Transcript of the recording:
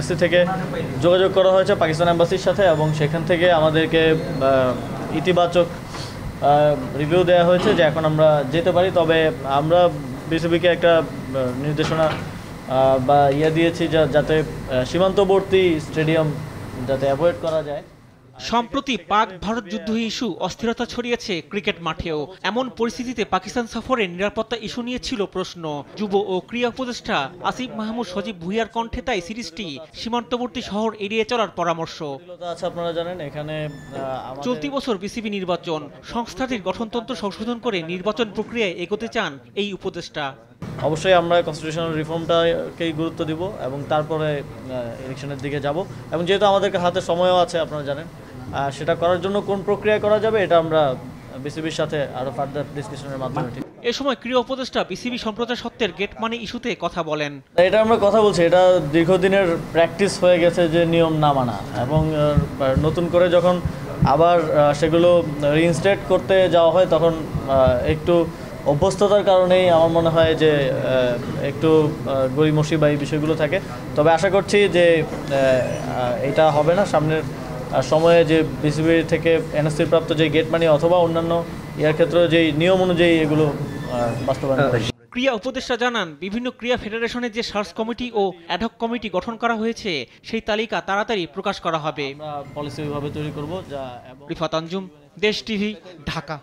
MSc থেকে যোগাযোগ করা হয়েছে পাকিস্তান এম্বাসির সাথে এবং সেখান থেকে আমাদেরকে ইতিবাচক রিভিউ দেওয়া হয়েছে যে এখন আমরা যেতে পারি। তবে আমরা বিসিবিকে একটা নির্দেশনা বা দিয়েছি যাতে সীমান্তবর্তী স্টেডিয়াম যাতে অ্যাভয়েড করা যায়। সম্প্রতি পাক ভারত যুদ্ধ ইস্যু অস্থিরতা ছড়িয়েছে ক্রিকেট মাঠেও। এমন পরিস্থিতিতে পাকিস্তান সফরে নিরাপত্তা ইস্যু নিয়ে ছিল প্রশ্ন। যুব ও ক্রীড়া উপদেষ্টা আসিফ মাহমুদ সজীব ভুইয়ার কণ্ঠে তাই সিরিজটি সীমান্তবর্তী শহর এড়িয়ে চলার পরামর্শ। আপনারা জানেন এখানে চলতি বছর বিসিবি নির্বাচন, সংস্থাটির গঠনতন্ত্র সংশোধন করে নির্বাচন প্রক্রিয়ায় এগোতে চান এই উপদেষ্টা। অবশ্যই আমরা কনস্টিটিউশনাল রিফর্মটাকেই গুরুত্ব দিব এবং তারপরে ইলেকশনের দিকে যাব। এবং যেহেতু আমাদেরকে হাতে সময়ও আছে আপনারা জানেন, সেটা করার জন্য কোন প্রক্রিয়া করা যাবে এটা আমরা বিসিবির সাথে আরো ফার্দার ডিসকাশনের মাধ্যমে ঠিক। এ সময় ক্রীড়া উপদেষ্টা বিসিবি সম্প্রচার সত্ত্বের গেট মানি ইস্যুতে কথা বলেন। এটা আমরা কথা বলছি, এটা দীর্ঘদিনের প্র্যাকটিস হয়ে গেছে যে নিয়ম না মানা, এবং নতুন করে যখন আবার সেগুলো রিইনস্টেট করতে যাওয়া হয় তখন একটু অভ্যস্ততার কারণেই আমার মনে হয় যে একটু গড়িমসি বা এই বিষয়গুলো থাকে। তবে আশা করছি যে এটা হবে না। সামনের সময়ে যে বিসিবি থেকে এনএসসি প্রাপ্ত যে গেট মানি অথবা অন্যান্য ইয়ার ক্ষেত্রে যেই নিয়ম অনুযায়ী এগুলো বাস্তবায়ন হবে। ক্রীড়া উপদেষ্টা জানান, বিভিন্ন ক্রীড়া ফেডারেশনের যে সার্চ কমিটি ও অ্যাডহক কমিটি গঠন করা হয়েছে সেই তালিকা তাড়াতাড়ি প্রকাশ করা হবে। আমরা পলিসি ওইভাবে তৈরি করব। রিফাত আঞ্জুম, দেশ টিভি, ঢাকা।